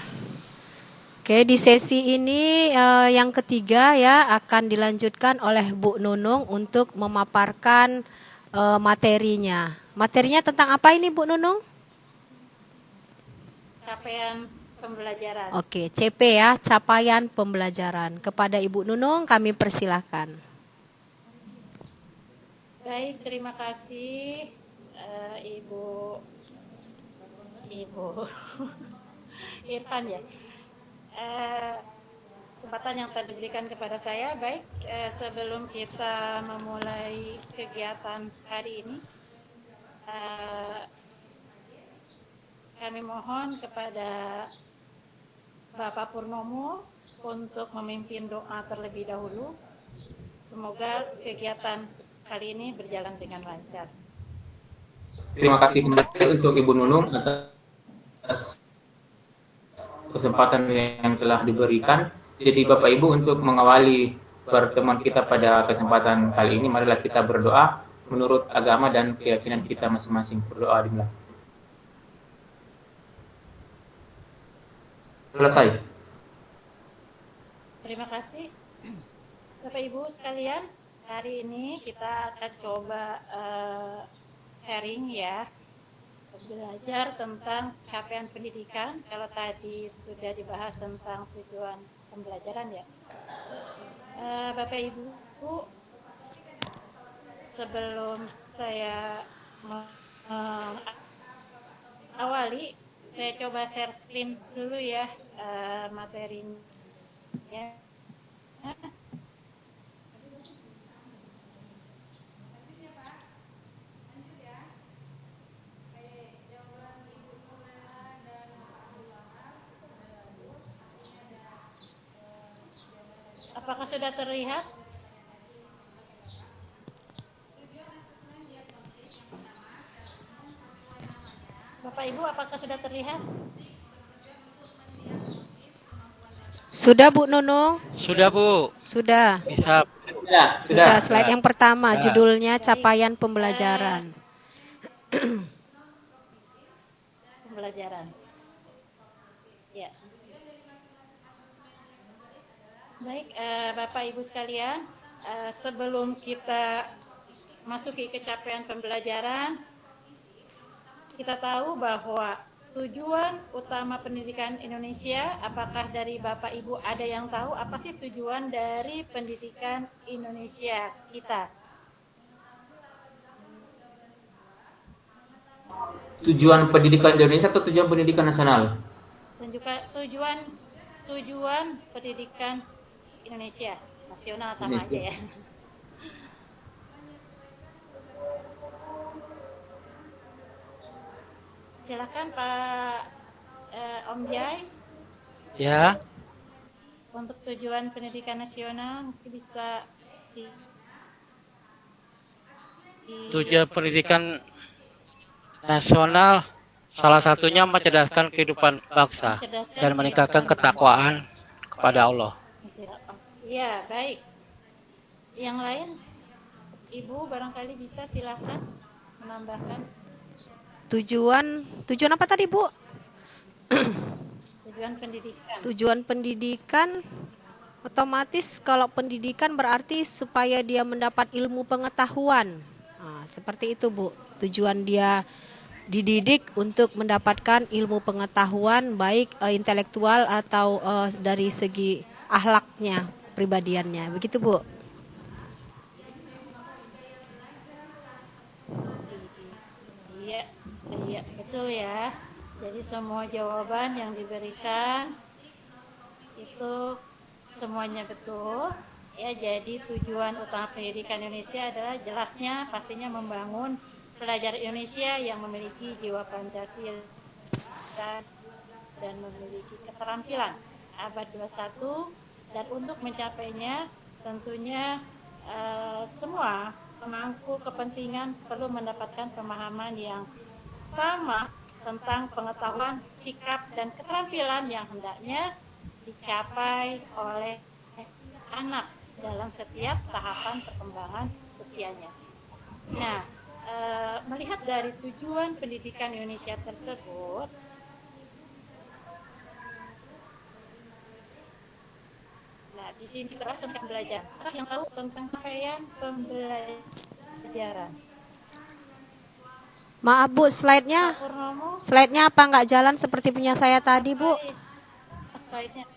Oke, di sesi ini yang ketiga ya akan dilanjutkan oleh Bu Nunung untuk memaparkan materinya. Materinya tentang apa ini Bu Nunung? Capaian pembelajaran. Oke, CP ya, capaian pembelajaran. Kepada Ibu Nunung kami persilahkan. Baik, terima kasih Ibu Irfan ya. Kesempatan yang telah diberikan kepada saya. Baik, sebelum kita memulai kegiatan hari ini, kami mohon kepada Bapak Purnomo untuk memimpin doa terlebih dahulu. Semoga kegiatan kali ini berjalan dengan lancar. Terima kasih kembali untuk Ibu Nunung atas kesempatan yang telah diberikan. Jadi Bapak Ibu, untuk mengawali pertemuan kita pada kesempatan kali ini, marilah kita berdoa menurut agama dan keyakinan kita masing-masing. Berdoa dimulai. Selesai. Terima kasih. Bapak Ibu sekalian, hari ini kita akan coba sharing ya, belajar tentang capaian pendidikan. Kalau tadi sudah dibahas tentang tujuan pembelajaran ya. Bapak Ibu, sebelum saya awali, saya coba share screen dulu ya materinya. Apakah sudah terlihat? Bapak Ibu, apakah sudah terlihat? Sudah Bu Nunung? Sudah Bu, Sudah. bisa. Sudah. Slide yang pertama, judulnya capaian pembelajaran. Pembelajaran. Ya. Baik, Bapak Ibu sekalian, sebelum kita masuki ke capaian pembelajaran, kita tahu bahwa tujuan utama pendidikan Indonesia, apakah dari Bapak Ibu ada yang tahu apa sih tujuan dari pendidikan Indonesia kita? Tujuan pendidikan Indonesia atau tujuan pendidikan nasional? Tujuan pendidikan Indonesia, nasional sama Indonesia. aja ya. Silakan Pak Om Jai. Ya, Untuk tujuan pendidikan nasional mungkin bisa tujuan pendidikan nasional salah satunya mencerdaskan kehidupan bangsa dan meningkatkan ketakwaan kepada Allah. Ya, baik. Yang lain, Ibu barangkali bisa silakan menambahkan Tujuan apa tadi Bu? tujuan pendidikan. Tujuan pendidikan otomatis kalau pendidikan berarti supaya dia mendapat ilmu pengetahuan. Nah, seperti itu Bu. Tujuan dia dididik untuk mendapatkan ilmu pengetahuan baik intelektual atau dari segi akhlaknya, pribadiannya. Begitu Bu. Iya, iya betul ya. Jadi semua jawaban yang diberikan itu semuanya betul. Ya, jadi tujuan utama pendidikan Indonesia adalah jelasnya pastinya membangun pelajar Indonesia yang memiliki jiwa Pancasila dan memiliki keterampilan abad 21, dan untuk mencapainya tentunya semua pemangku kepentingan perlu mendapatkan pemahaman yang sama tentang pengetahuan, sikap, dan keterampilan yang hendaknya dicapai oleh anak dalam setiap tahapan perkembangan usianya. Nah, melihat dari tujuan pendidikan Indonesia tersebut, nah di sini kita bahas tentang belajar. Ada yang tahu tentang capaian pembelajaran? Maaf Bu, slide-nya Pak Purnomo, apa nggak jalan seperti punya saya tadi Bu? slide-nya.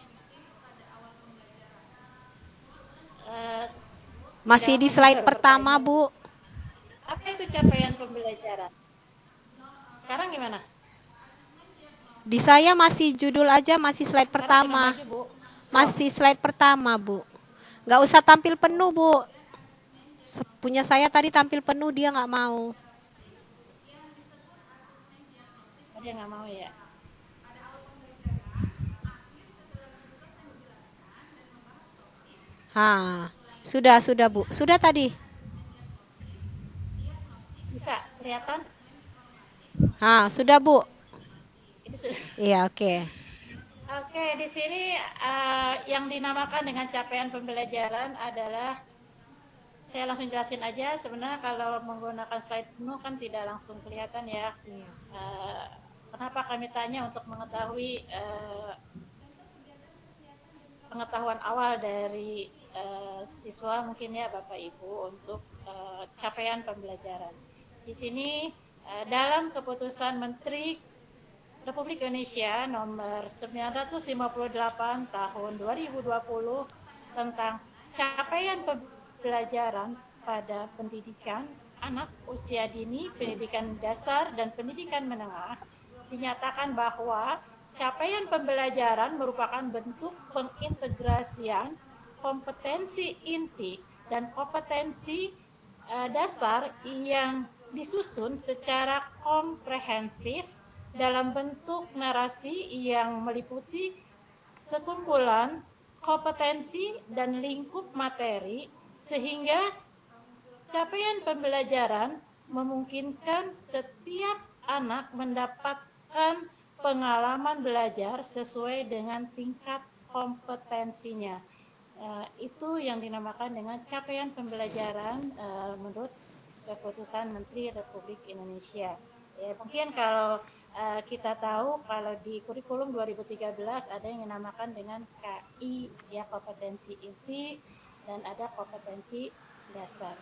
Masih di slide pertama Bu. Apa itu capaian pembelajaran? Sekarang gimana? Di saya masih judul aja, masih slide pertama. Sekarang gimana lagi, Bu? Masih slide pertama Bu. Nggak usah tampil penuh Bu. Punya saya tadi tampil penuh, dia nggak mau. Dia nggak mau ya. Sudah Bu. Sudah tadi. Bisa kelihatan? Sudah Bu. Ini sudah. Iya, oke. Oke, Oke, di sini yang dinamakan dengan capaian pembelajaran adalah, saya langsung jelasin aja. Sebenarnya kalau menggunakan slide penuh kan tidak langsung kelihatan ya. Iya. Kenapa kami tanya untuk mengetahui pengetahuan awal dari siswa mungkin ya Bapak Ibu untuk capaian pembelajaran. Di sini dalam keputusan Menteri Republik Indonesia nomor 958 tahun 2020 tentang capaian pembelajaran pada pendidikan anak usia dini, pendidikan dasar dan pendidikan menengah, dinyatakan bahwa capaian pembelajaran merupakan bentuk pengintegrasian kompetensi inti dan kompetensi dasar yang disusun secara komprehensif dalam bentuk narasi yang meliputi sekumpulan kompetensi dan lingkup materi, sehingga capaian pembelajaran memungkinkan setiap anak mendapatkan pengalaman belajar sesuai dengan tingkat kompetensinya. Itu yang dinamakan dengan capaian pembelajaran menurut keputusan Menteri Republik Indonesia. Ya, mungkin kalau kita tahu kalau di kurikulum 2013 ada yang dinamakan dengan KI, ya, kompetensi inti, dan ada kompetensi dasar.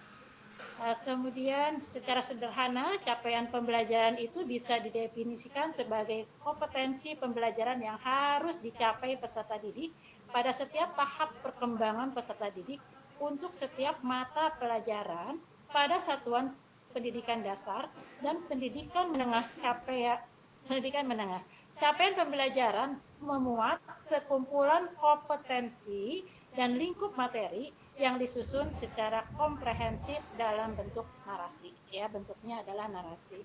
Kemudian secara sederhana capaian pembelajaran itu bisa didefinisikan sebagai kompetensi pembelajaran yang harus dicapai peserta didik pada setiap tahap perkembangan peserta didik untuk setiap mata pelajaran pada satuan pendidikan dasar dan pendidikan menengah. Capaian pembelajaran memuat sekumpulan kompetensi dan lingkup materi yang disusun secara komprehensif dalam bentuk narasi. Ya, bentuknya adalah narasi.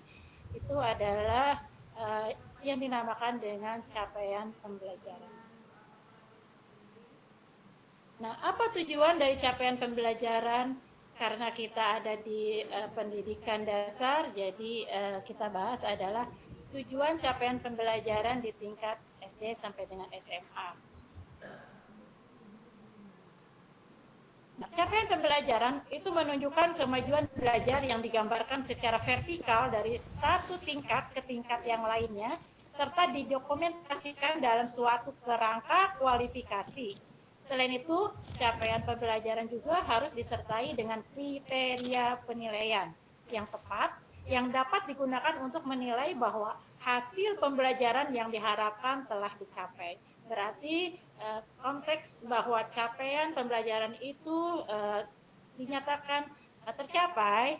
Itu adalah yang dinamakan dengan capaian pembelajaran. Nah, apa tujuan dari capaian pembelajaran? Karena kita ada di pendidikan dasar, jadi kita bahas adalah tujuan capaian pembelajaran di tingkat SD sampai dengan SMA. Nah, capaian pembelajaran itu menunjukkan kemajuan belajar yang digambarkan secara vertikal dari satu tingkat ke tingkat yang lainnya, serta didokumentasikan dalam suatu kerangka kualifikasi. Selain itu, capaian pembelajaran juga harus disertai dengan kriteria penilaian yang tepat yang dapat digunakan untuk menilai bahwa hasil pembelajaran yang diharapkan telah dicapai. Berarti konteks bahwa capaian pembelajaran itu dinyatakan tercapai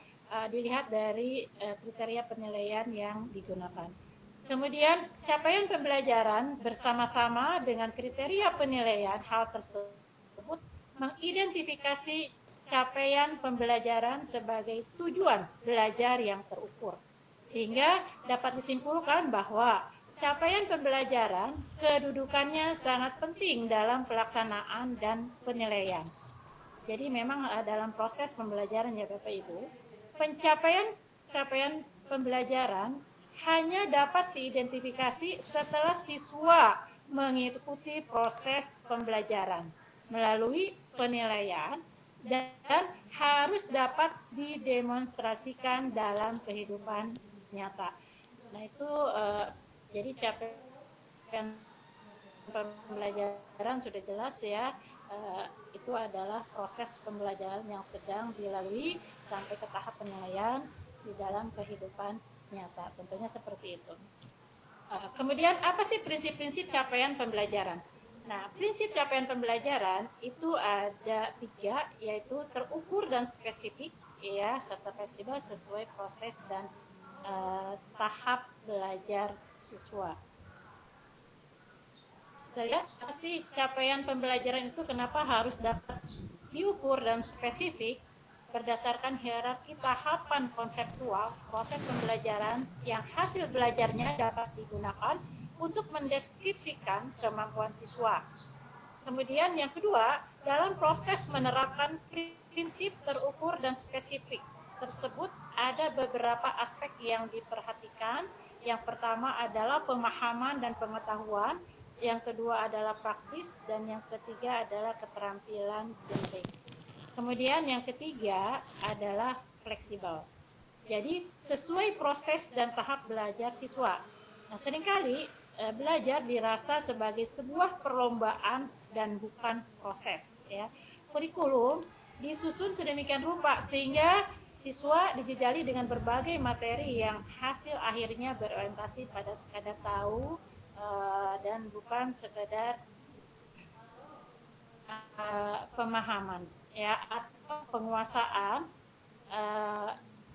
dilihat dari kriteria penilaian yang digunakan. Kemudian capaian pembelajaran bersama-sama dengan kriteria penilaian hal tersebut mengidentifikasi capaian pembelajaran sebagai tujuan belajar yang terukur. Sehingga dapat disimpulkan bahwa capaian pembelajaran kedudukannya sangat penting dalam pelaksanaan dan penilaian. Jadi memang dalam proses pembelajaran ya Bapak Ibu, capaian pembelajaran hanya dapat diidentifikasi setelah siswa mengikuti proses pembelajaran melalui penilaian dan harus dapat didemonstrasikan dalam kehidupan nyata. Nah itu jadi capaian pembelajaran sudah jelas ya, itu adalah proses pembelajaran yang sedang dilalui sampai ke tahap penilaian di dalam kehidupan nyata, tentunya seperti itu. Kemudian apa sih prinsip-prinsip capaian pembelajaran? Nah, prinsip capaian pembelajaran itu ada 3, yaitu terukur dan spesifik, ya, serta fleksibel sesuai proses dan tahap belajar siswa. Kita lihat apa sih capaian pembelajaran itu, kenapa harus dapat diukur dan spesifik berdasarkan hierarki tahapan konseptual proses pembelajaran yang hasil belajarnya dapat digunakan untuk mendeskripsikan kemampuan siswa. Kemudian yang kedua, dalam proses menerapkan prinsip terukur dan spesifik tersebut ada beberapa aspek yang diperhatikan. Yang pertama adalah pemahaman dan pengetahuan, yang kedua adalah praktis, dan yang ketiga adalah keterampilan generik. Kemudian yang ketiga adalah fleksibel. Jadi sesuai proses dan tahap belajar siswa. Nah, seringkali belajar dirasa sebagai sebuah perlombaan dan bukan proses, ya. Kurikulum disusun sedemikian rupa sehingga siswa dijejali dengan berbagai materi yang hasil akhirnya berorientasi pada sekadar tahu dan bukan sekedar pemahaman, ya, atau penguasaan,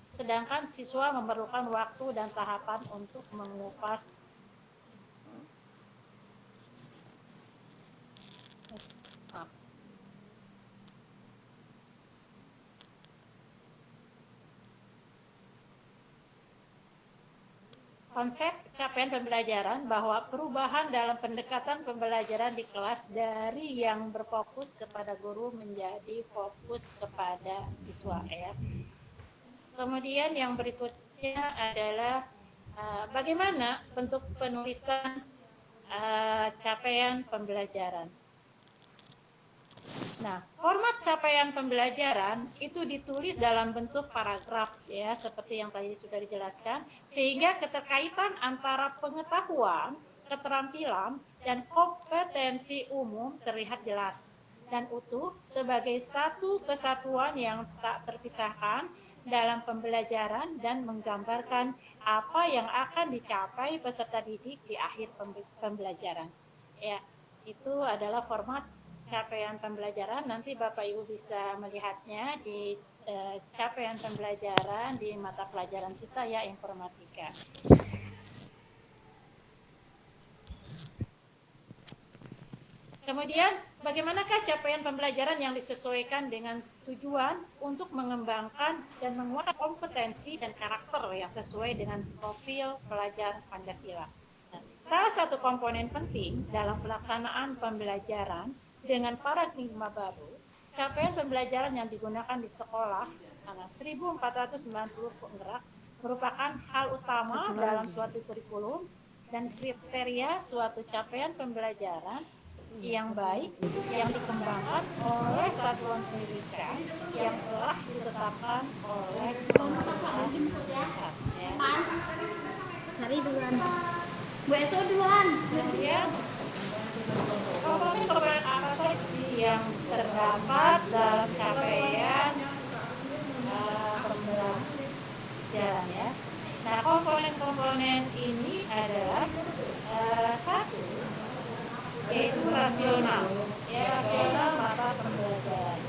sedangkan siswa memerlukan waktu dan tahapan untuk mengupas konsep capaian pembelajaran, bahwa perubahan dalam pendekatan pembelajaran di kelas dari yang berfokus kepada guru menjadi fokus kepada siswa, ya. Kemudian yang berikutnya adalah bagaimana bentuk penulisan capaian pembelajaran. Nah, format capaian pembelajaran itu ditulis dalam bentuk paragraf, ya, seperti yang tadi sudah dijelaskan, sehingga keterkaitan antara pengetahuan, keterampilan, dan kompetensi umum terlihat jelas dan utuh sebagai satu kesatuan yang tak terpisahkan dalam pembelajaran dan menggambarkan apa yang akan dicapai peserta didik di akhir pembelajaran. Ya, itu adalah format capaian pembelajaran. Nanti Bapak Ibu bisa melihatnya di capaian pembelajaran di mata pelajaran kita, ya, informatika. Kemudian bagaimanakah capaian pembelajaran yang disesuaikan dengan tujuan untuk mengembangkan dan menguatkan kompetensi dan karakter yang sesuai dengan profil pelajar Pancasila. Nah, salah satu komponen penting dalam pelaksanaan pembelajaran dengan paradigma baru, capaian pembelajaran yang digunakan di sekolah 1490 penggerak merupakan hal utama dalam suatu kurikulum dan kriteria suatu capaian pembelajaran yang baik yang dikembangkan oleh satuan pendidikan yang telah ditetapkan oleh pemerintah pusat. Cari duluan. Bu Eso duluan. Kemudian komponen apa saja yang terdapat dalam capaian pembelajaran, ya. Nah, komponen-komponen ini adalah satu, yaitu rasional, ya, rasional mata pembelajaran.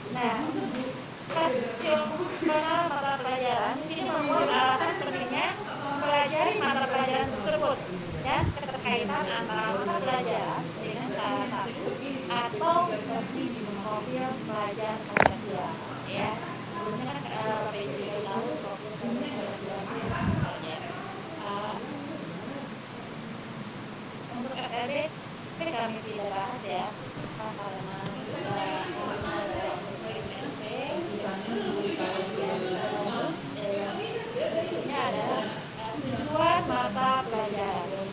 Nah, rasional mata pelajaran ini membuat alasan pentingnya mempelajari mata pelajaran tersebut dan keterkaitan antara mata pelajaran dengan salah satu atau lebih profil pelajar Pancasila, ya. Sebelumnya kan Bapak Ibu tahu profil pelajar Pancasila misalnya. Untuk SLB kami tidak bahas, ya, karena ini adalah tujuan mata pelajaran,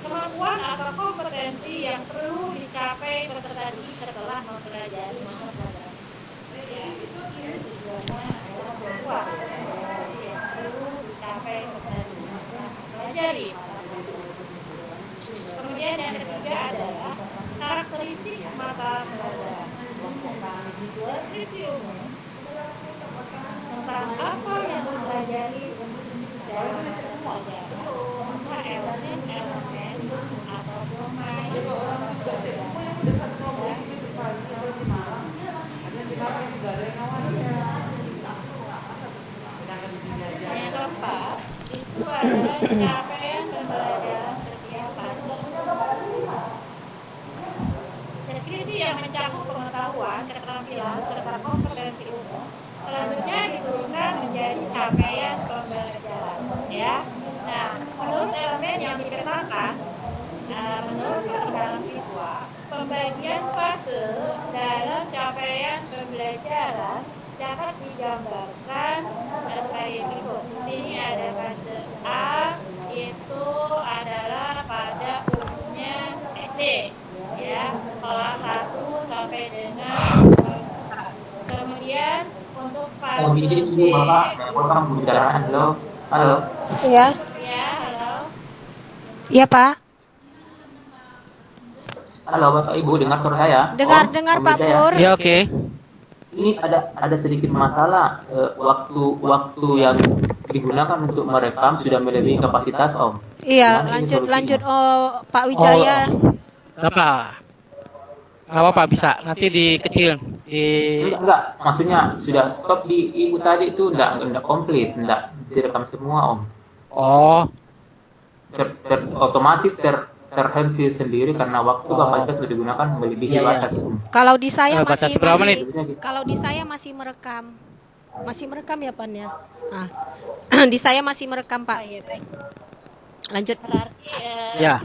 kemampuan atau kompetensi yang perlu dicapai peserta didik setelah mempelajari mata pelajaran. Tujuannya adalah kemampuan yang perlu dicapai peserta didik setelah mempelajari mata pelajaran. Kemudian yang ketiga adalah karakteristik mata pelajaran. Deskripsi umum tentang apa yang dipelajari dalam mata pelajaran, serta elemen-elemen atau domain pelajaran yang keempat itu adalah capaian pembelajaran setiap fase. Deskripsi yang mencakup pengetahuan, keterampilan, serta kompetensi umum selanjutnya diturunkan menjadi capaian pembelajaran, ya. Nah, menurut elemen yang dipetakan, menurut perkembangan siswa, pembagian fase dalam capaian pembelajaran digambarkan sebagai berikut. Di sini ada fase A, itu adalah pada umumnya SD, ya, kelas 1 sampai dengan kemudian untuk fase Mohon izin B, Ibu Bapak, saya potong pembicaraan. Halo. Halo. Ya. ya, halo. Iya, Pak. Halo Bapak Ibu, dengar suara saya? Dengar, Om, dengar, Om Pak Wijaya. Pur. Ya, oke. Ini ada sedikit masalah, waktu yang digunakan untuk merekam sudah melebihi kapasitas Om. Iya, Gimana ini lanjut solusinya? lanjut Pak Wijaya. Apa? Nggak apa-apa, bisa. Nanti dikecil. Enggak, maksudnya sudah stop di Ibu tadi itu enggak komplit, enggak direkam semua Om. Oh, Otomatis terhenti sendiri karena waktu Oh. kapasitas sudah digunakan melebihi Iya, iya. batas Om. Kalau di saya batas masih berapa masih menit? kalau di saya masih merekam. Masih merekam ya, Pan ya? Ah. Di saya masih merekam, Pak. Oh, iya, baik. Lanjut. Berarti ya.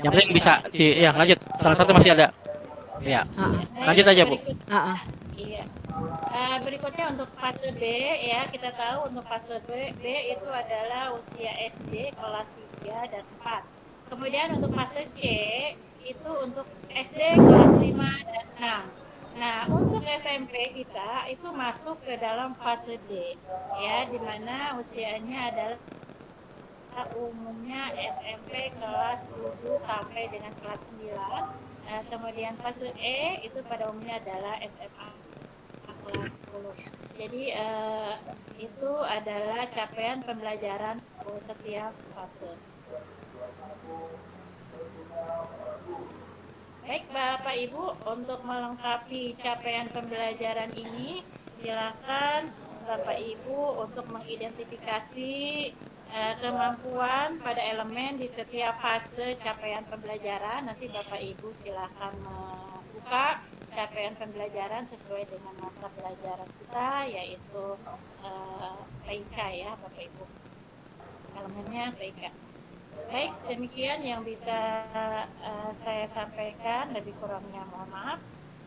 Yang penting bisa ya, lanjut. Salah satu masih ada. Ya. Ah, Lanjut aja, Bu. ah, ah. Iya. Berikutnya untuk fase B, ya, kita tahu untuk fase B itu adalah usia SD kelas 3 dan 4. Kemudian untuk fase C itu untuk SD kelas 5 dan 6. Nah, untuk SMP kita itu masuk ke dalam fase D, ya, di mana usianya adalah umumnya SMP kelas 7 sampai dengan kelas 9. Kemudian fase E itu pada umumnya adalah SMA kelas 10. Jadi itu adalah capaian pembelajaran setiap fase. Baik Bapak Ibu, untuk melengkapi capaian pembelajaran ini, silakan Bapak Ibu untuk mengidentifikasi kemampuan pada elemen di setiap fase capaian pembelajaran. Nanti Bapak Ibu silakan membuka capaian pembelajaran sesuai dengan mata pelajaran kita, yaitu TIK, ya Bapak Ibu. Elemennya TIK. Baik, demikian yang bisa saya sampaikan. Lebih kurangnya mohon maaf.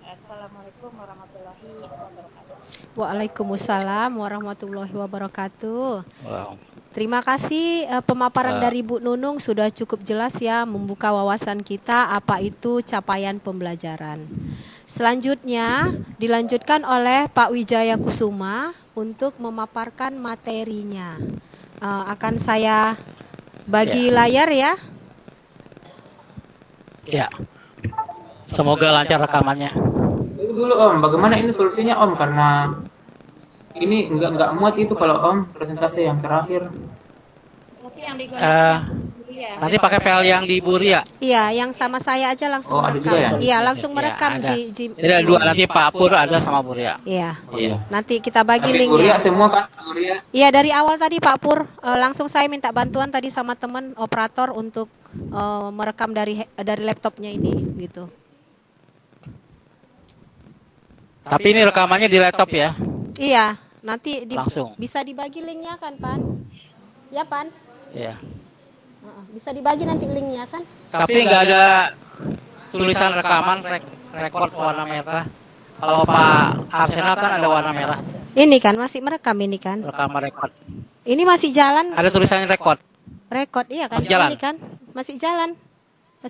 Assalamualaikum warahmatullahi wabarakatuh. Waalaikumsalam warahmatullahi wabarakatuh. Wow. Terima kasih pemaparan dari Bu Nunung sudah cukup jelas ya, membuka wawasan kita apa itu capaian pembelajaran. Selanjutnya dilanjutkan oleh Pak Wijaya Kusuma untuk memaparkan materinya. Akan saya bagi layar ya. Ya. Semoga lancar rekamannya. Itu dulu Om, bagaimana ini solusinya Om? Karena ini enggak muat itu kalau Om presentasi yang terakhir. Berarti yang digunakan ya. Nanti pakai file yang di Buria. Iya, yang sama saya aja langsung Oh, ada merekam. juga ya? Iya, langsung merekam ada. Ji. Jadi ada dua, nanti Pak Pur ada sama Buria. Iya. Oh iya. Nanti kita bagi Tapi linknya. Kuliah semua kan Kuliah. Iya, dari awal tadi Pak Pur langsung saya minta bantuan tadi sama teman operator untuk merekam dari laptopnya ini gitu. Tapi ini rekamannya di laptop ya. Iya, nanti Langsung. bisa dibagi linknya kan, Pan? Ya, Pan? Ya. Bisa dibagi nanti linknya kan? Tapi nggak ada tulisan rekaman rekod warna merah. Kalau Pak Arsenal kan ada warna merah. Ini kan masih merekam ini kan? Rekaman rekod. Ini masih jalan Ada tulisannya rekod. rekod iya kan? Masih jalan? Ini kan masih jalan.